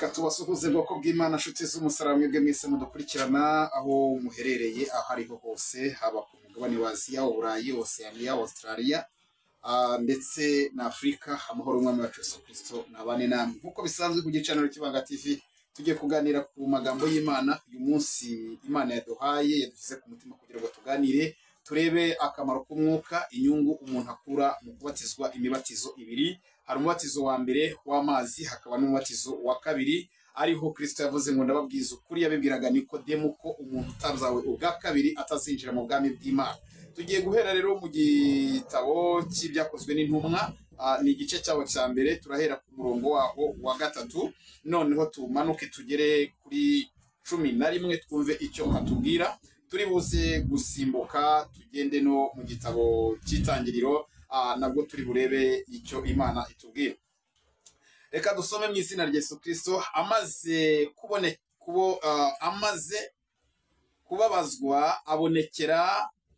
Reka tubasuhuze bwoko bw'Imana nshuti z'umusaraba mwebwe mwese mudukurikirana aho muherereye aho ariho hose, haba ku mugabane wa Aziya, Uburayi, Oceania, Australia ndetse na Afrika. Amahoro umwami wacu Yesu Kristo nabane namwe. Nkuko bisanzwe ku gicaniro cy'Ibanga TV tugiye kuganira ku magambo y'Imana. Uyu munsi Imana yaduhaye, yadushyize ku mutima kugira ngo tuganire turebe akamaro k'umwuka, inyungu umuntu akura mu kubatizwa imibatizo ibiri. Hari umubatizo wa mbere w'amazi, hakaba n'umubatizo wa kabiri ariho Kristo yavuze ngo ndababwiza ukuri, yabibwiraga Nikodemu ko umuntu utazawe ubwa kabiri atazinjira mu bwami bw'Imana. Tugiye guhera rero mu gitabo cy'ibyakozwe n'intumwa, ni igice cyawo cya mbere, turahera ku murongo waho wa 3, noneho tumanuke tugere kuri 11 twumve icyo atubwira. Turi buze gusimbuka tugende no mu gitabo cy'Itangiriro, nabwo turi burebe icyo Imana itubwira. Reka dusome mu izina rya Yesu Kristo. Amaze kubabazwa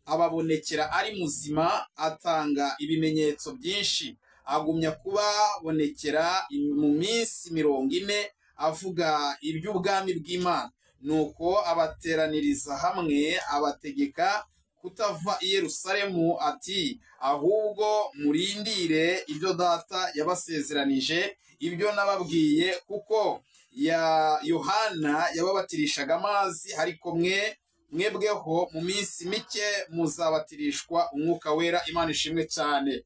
ababonekera ari muzima, atanga ibimenyetso byinshi, agumya kubabonekera mu minsi 40 avuga iby'ubwami bw'Imana. Nuko abateraniriza hamwe, abategeka kutava i Yerusalemu, ati ahubwo murindire ibyo data yabasezeranije, ibyo nababwiye, kuko Yohana yababatirishaga amazi, ariko mwebweho mu minsi mike muzabatirishwa umwuka wera. Imana ishimwe cyane.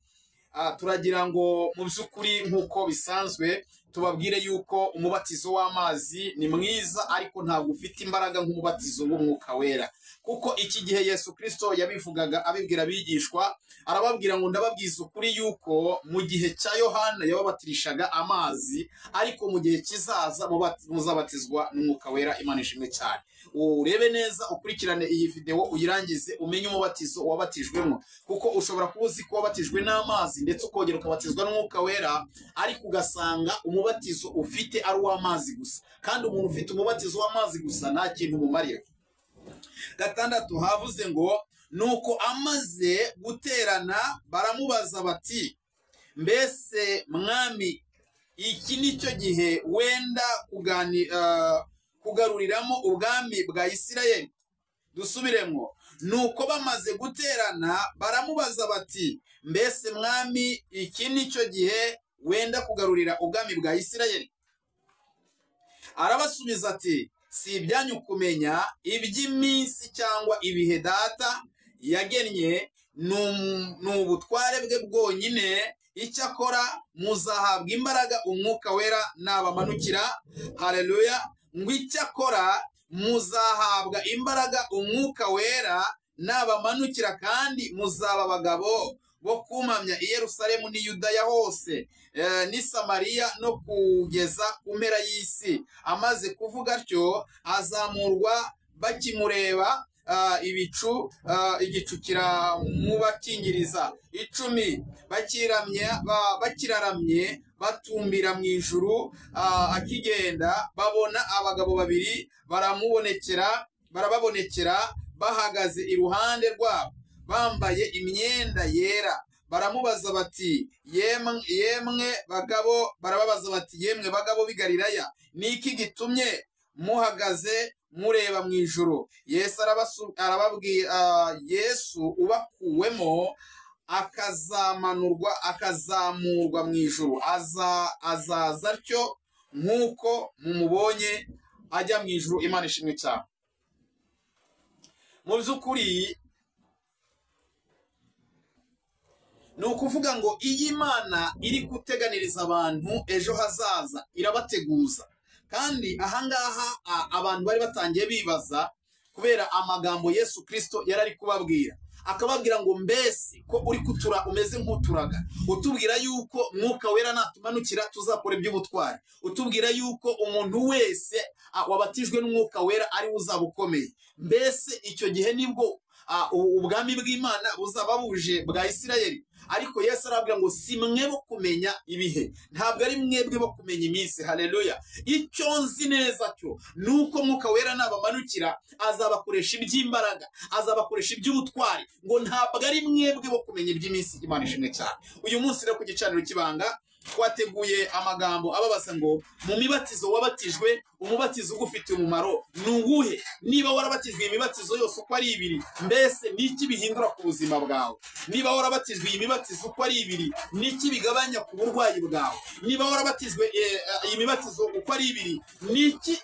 Turagira ngo mu by'ukuri nk'uko bisanzwe tubabwire yuko umubatizo w'amazi ni mwiza, ariko ntabwo ufite imbaraga nk'umubatizo w'umwuka wera. Kuko iki gihe Yesu Kristo yabivugaga abibwira abigishwa, arababwira ngo ndababwiza ukuri yuko mu gihe cya Yohana yababatirishaga amazi, ariko mu gihe kizaza muzabatizwa n'umwuka wera. Imana ishimwe cyane. Urebe neza, ukurikirane iyi video uyirangize, umenye umubatizo wabatijwemo, kuko ushobora kuba uzi ko wabatijwe n'amazi ndetse ukongera ukabatizwa n'umwuka wera, ariko ugasanga umubatizo ufite ari uw'amazi gusa, kandi umuntu ufite umubatizo w'amazi gusa nta kintu umumarira. 6 havuze ngo nuko amaze guterana baramubaza bati, mbese mwami, iki nicyo gihe wenda kugaruriramo ubwami bwa Isirayeli? Dusubiremo. Nuko bamaze guterana baramubaza bati, mbese mwami, iki nicyo gihe wenda kugarurira ubwami bwa Isirayeli? Arabasubiza ati, si ibyanyu kumenya iby'iminsi cyangwa ibihe data yagennye, ni ubutware bwe bwonyine. Icyakora muzahabwa imbaraga umwuka wera nabamanukira. Haleluya. Ngo icyakora muzahabwa imbaraga umwuka wera nabamanukira, kandi muzaba abagabo bo kumamya i Yerusalemu n'i Yudaya hose, n'i Samariya, no kugeza ku mpera y'isi. Amaze kuvuga atyo, azamurwa bakimureba, igicu kiramubakingiriza. 10 bakiraramye batumbira mu ijuru, akigenda babona abagabo 2 barababonekera bahagaze iruhande rwabo, bambaye imyenda yera. Baramubaza bati, yemwe bagabo, barababaza bati, yemwe bagabo b'i Galilaya, niki gitumye muhagaze mureba mu ijuru? Yesu arababwira, Yesu ubakuwemo akazamurwa mu ijuru, azaza atyo nk'uko mumubonye ajya mu ijuru. Imana ishimwe cyane. Mu by'ukuri ni ukuvuga ngo iyi Imana iri guteganiriza abantu ejo hazaza, irabateguza. Kandi ahangaha abantu bari batangiye bibaza, kubera amagambo Yesu Kristo yari ari kubabwira, akababwira ngo mbese ko uri umeze nk'uturaga, utubwira yuko mwuka wera natumanukira tuzakora iby'ubutwari, utubwira yuko umuntu wese wabatijwe n'umwuka wera ari uzaba ukomeye. Mbese icyo gihe nibwo ubwami bw'Imana buzaba buje bwa Isirayeli? Ariko Yesu arabwira ngo si mwe bo kumenya ibihe, ntabwo ari mwebwe bo kumenya iminsi. Haleluya. Icyo nzi neza cyo nuko mwuka wera nabamanukira azabakoresha iby'imbaraga, azabakoresha iby'ubutwari, ngo ntabwo ari mwebwe bo kumenya iby'iminsi. Imana ishimwe cyane. Uyu munsi rero ku gicaniro cy'Ibanga twateguye amagambo ababaza ngo mu mibatizo wabatijwe umubatizo ugufitiye umumaro ni uwuhe? Niba warabatijwe imibatizo yose uko ari ibiri, mbese niki bihindura ku buzima bwawe? Niba warabatijwe iyi mibatizo uko ari ibiri, niki bigabanya ku burwayi bwawe? Niba warabatijwe iyi mibatizo uko ari ibiri, niki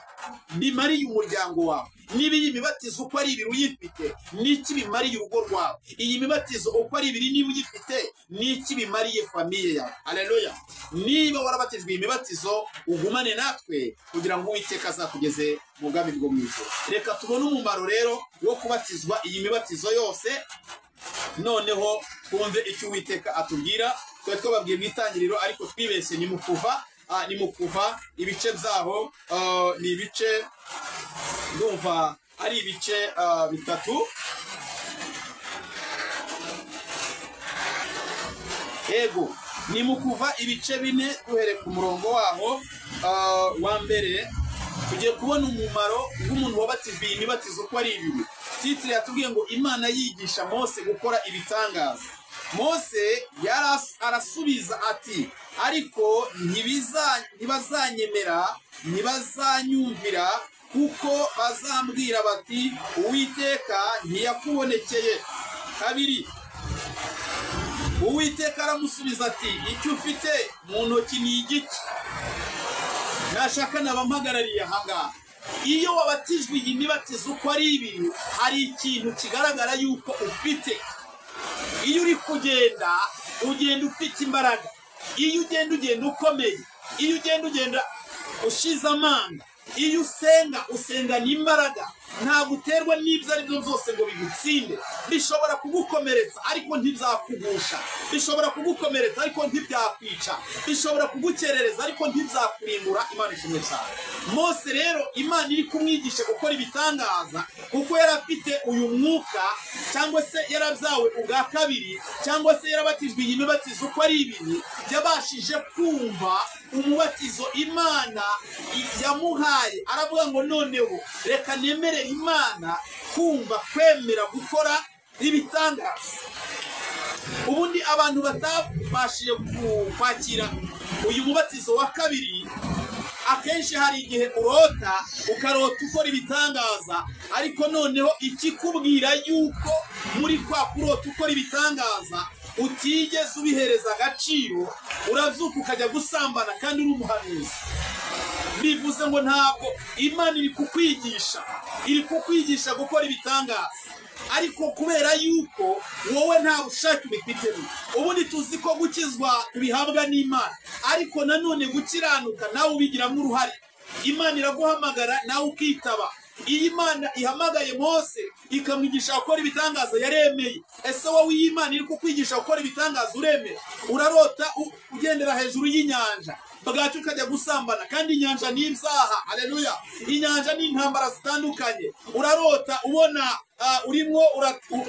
bimariye umuryango wawe? Niba iyi mibatizo uko ari ibiri uyifite, niki bimariye urugo rwawe? Iyi mibatizo uko ari ibiri niba uyifite, niki bimariye famiye yawe? Haleluya! Niba warabatijwe iyi mibatizo, ugumane natwe kugira ngo Uwiteka azakugeze mu bwami bwo mu ijuru. Reka tubone umumaro rero wo kubatizwa iyi mibatizo yose, noneho twumve icyo Uwiteka atubwira. Twe twababwiye mu itangiriro, ariko twibeshye ni mu kuva ibice byaho ni ibice, ndumva ari ibice bitatu. Yego, ni mu kuva ibice 4 duhere ku murongo waho wa mbere. Tugiye kubona umumaro w'umuntu wabatijwe iyi mibatizo uko ari ibiri. Titre yatubwiye ngo Imana yigisha Mose gukora ibitangaza. Mose arasubiza ati, ariko ntibazanyemera, ntibazanyumvira, kuko bazambwira bati Uwiteka ntiyakubonekeye. Kabiri, Uwiteka aramusubiza ati, icyo ufite mu ntoki ni igiki? Nashaka nabampagarariye ahangaha. Iyo wabatijwe iyi mibatizo uko ari ibiri, hari ikintu kigaragara yuko ufite. Iyo uri kugenda, ugenda ufite imbaraga. Iyo ugenda ukomeye. Iyo ugenda ushize amanga. Iyo usengana imbaraga. Ntabwo uterwa n'ibyo ari byo byose ngo bigutsinde. Bishobora kugukomeretsa ariko ntibyakugusha. Bishobora kugukomeretsa ariko ntibyakwica. Bishobora kugukerereza ariko ntibyakurimbura. Imana ishimwe cyane. Mose rero Imana iri kumwigisha gukora ibitangaza, kuko yarafite uyu mwuka, cyangwa se yarabyawe ubwa kabiri, cyangwa se yarabatijwe iyi mibatizo uko ari ibiri, yabashije kumva umubatizo Imana yamuhaye. Aravuga ngo noneho reka nemere Imana kumva, kwemera gukora ibitangaza. Ubundi abantu batabashije kwakira uyu mubatizo wa kabiri, akenshi hari igihe ukarota ukora ibitangaza, ariko noneho ikikubwira yuko muri kwa kurota ukora ibitangaza utigeze ubihereza agaciro, urazuka ukajya gusambana kandi uri umuhanuzi. Bivuze ngo ntabwo Imana iri kukwigisha gukora ibitangaza, ariko kubera yuko wowe nta bushake ubifitemo. Ubundi tuzi ko gukizwa bihabwa n'Imana, ariko nanone gukiranuka nawe ubigiramo uruhare. Imana iraguhamagara nawe ukitaba. Iyi Imana ihamagaye Mose ikamwigisha gukora ibitangaza, yaremeye. Ese wowe iyi Imana iri kukwigisha gukora ibitangaza uremera? Urarota ugendera hejuru y'inyanja, bagacu ukajya gusambana, kandi inyanja ni ibyaha. Haleluya! Inyanja ni intambara zitandukanye. Urarota ubona urimo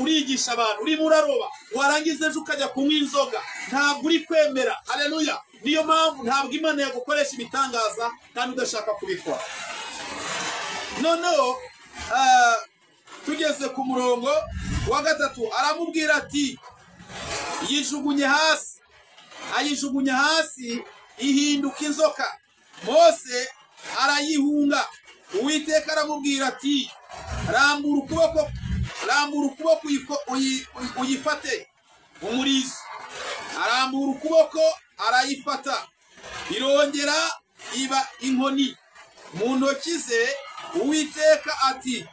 urigisha abantu, urimo uraroba, warangiza ejo ukajya kunywa inzoga. Ntabwo uri kwemera. Haleluya! Niyo mpamvu ntabwo Imana yagukoresha ibitangaza kandi udashaka kubikora. Noneho tugeze ku murongo wa 3, aramubwira ati, yijugunye hasi. Ayijugunye hasi, ihinduka inzoka. Mose arayihunga. Uwiteka aramubwira ati, rambura ukuboko uyifate umurizo. Arambura ukuboko arayifata, irongera iba inkoni mu ntoki ze. Uwiteka ati,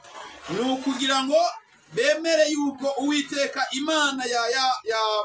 nukugira ngo bemere yuko Uwiteka Imana ya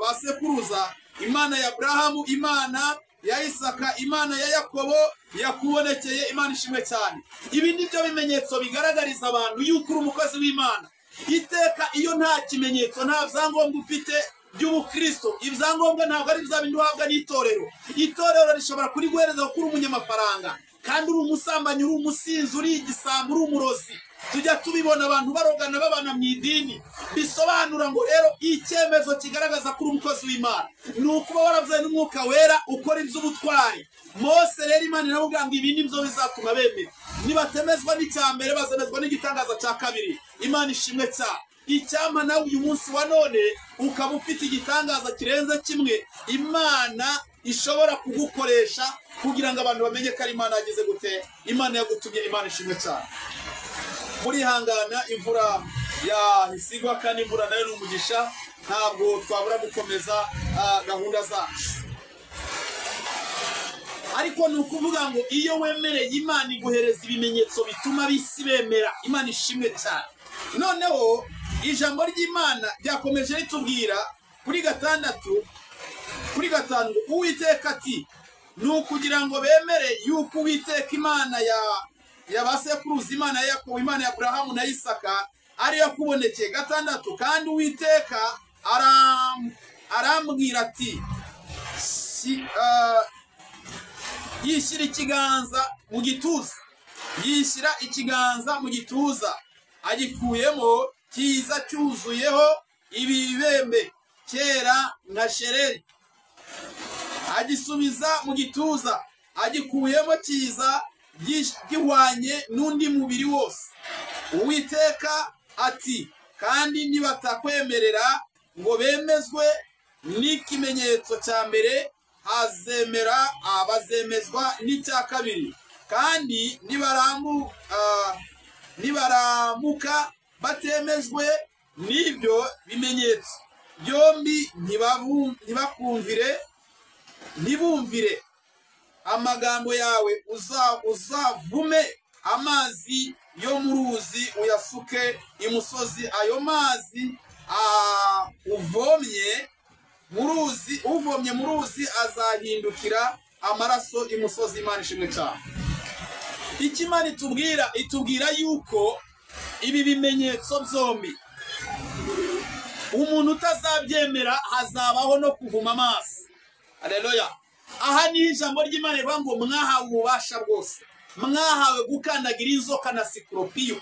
basekuruza, Imana ya Abrahamu, Imana ya Isaka, Imana ya Yakobo yakubonekeye. Imana ishimwe cyane. Ibi nibyo bimenyetso bigaragariza abantu yuko uri umukozi w'Imana. Iteka iyo nta kimenyetso, nta byangombwa ufite by'ubukristo, ibyangombwa ntabwo ari bya bindi uhabwa n'itorero. Itorero rishobora kuriguhereza kuko uri umunyamafaranga, kandi uri umusambanyi, uri umusinzi, uri igisambo, uri umurozi. Tujya tubibona abantu barogana babana mu idini. Bisobanura ngo rero icyemezo kigaragaza ko uri umukozi w'Imana ni ukuba warabyawe n'Umwuka Wera, ukora iby'ubutwari. Mose rero Imana iravuga ngo ibi nibyo bizatuma bemera. Nibatemezwa n'icya mbere, bazemezwa n'igitangaza cya kabiri. Imana ishimwe cyane. Icyama nawe uyu munsi wa none ukaba ufite igitangaza kirenze kimwe, Imana ishobora kugukoresha kugira ngo abantu bamenye ko ari Imana yagize gute, Imana yagutumye. Imana ishimwe cyane. Murihangana, imvura yahisigwa kandi imvura nayo ni umugisha, ntabwo twabura gukomeza gahunda zacu. Ariko ni ukuvuga ngo iyo wemereye Imana iguhereza ibimenyetso bituma bisi bemera. Imana ishimwe cyane. Noneho ijambo ry'Imana ryakomeje ritubwira kuri 6 kuri 5 Uwiteka ati ni ukugira ngo bemere yuko Uwiteka Imana ya basekuruza, Imana ya Yakobo, Imana ya Aburahamu na Isaka ari yakubonekeye. 6 kandi Uwiteka arambwira ati yishyira ikiganza mu gituza, yishyira ikiganza mu gituza, agikuyemo kiza cyuzuyeho ibibembe kera nka shereri, agisubiza mu gituza, agikuyemo kiza gihwanye n'undi mubiri wose. Uwiteka ati kandi nibatakwemerera ngo bemezwe n'ikimenyetso cya mbere, bazemezwa n'icya kabiri. Kandi nibaramuka batemejwe n'ibyo bimenyetso byombi, ntibumvire amagambo yawe, uzavume amazi yo mu ruzi uyasuke imusozi. Ayo mazi uvomye mu ruzi azahindukira amaraso imusozi. Imana ishimwe cyane. Ikimana itubwira yuko ibi bimenyetso byombi umuntu utazabyemera hazabaho no kuvuma amazi. Haleluya. Aha ni ijambo ry'Imana rivuga ngo mwahawe ububasha bwose, mwahawe gukandagira inzoka na sikoropiyo.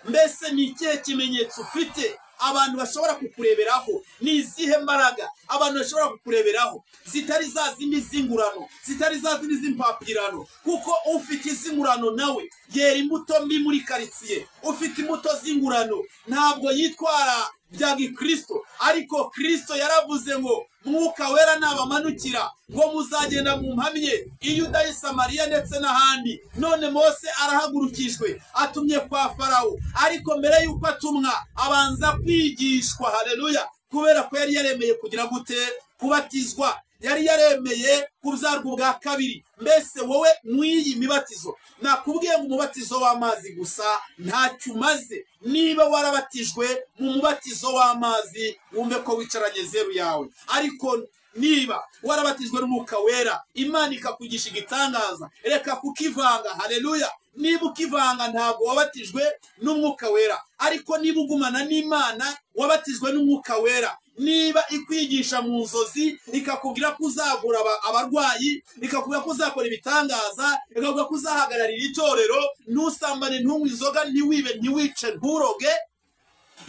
Mbese ni ikihe kimenyetso ufite abantu bashobora kukureberaho? Ni izihe mbaraga abantu bashobora kukureberaho zitari za zindi zingurano, zitari za zindi zimpapirano? Kuko ufite izingurano nawe yera imbuto mbi muri karitsiye. Ufite imbuto z'ingurano ntabwo yitwara bya gikristo, ariko Kristo yaravuze ngo Mwuka Wera nabamanukira ngo muzagenda mu mpamye i Yuda, i Samariya ndetse n'ahandi. None Mose arahagurukijwe atumye kwa Farawo, ariko mbere yuko atumwa abanza kwigishwa. Haleluya. Kubera ko yari yaremeye kugira gute? Kubatizwa. Yari yaremeye kubyarwa ubwa kabiri. Mbese wowe mwiyi mibatizo nakubwiye ngo umubatizo w'amazi gusa ntacyo umaze. Niba warabatijwe mu mubatizo w'amazi wumve ko wicaranye zeru yawe, ariko niba warabatijwe n'Umwuka Wera, Imana ikakugisha igitangaza, reka kukivanga. Haleluya. Niba ukivanga ntabwo wabatijwe n'Umwuka Wera, ariko niba ugumana n'Imana wabatijwe n'Umwuka Wera. Niba ikwigisha mu nzozi ikakubwira ko uzavura abarwayi, ikakubwira ko uzakora ibitangaza, ikakubwira ko uzahagararira itorero, ntusambane, ntunywe inzoga, ntiwibe, ntiwice, nturoge,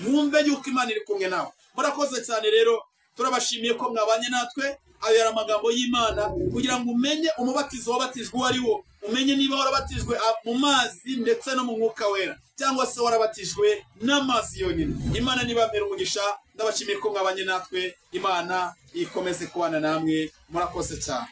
wumve yuko Imana iri kumwe nawe. Murakoze cyane rero, turabashimiye ko mwabanye natwe. Ayo yari amagambo y'Imana kugira ngo umenye umubatizo wabatijwe uwo ari wo, umenye niba warabatijwe mu mazi ndetse no mu Mwuka Wera, cyangwa se warabatijwe n'amazi yonyine. Imana nibamera umugisha. Ndabashimiye ko mwabanye natwe. Imana ikomeze kubana namwe. Murakoze cyane.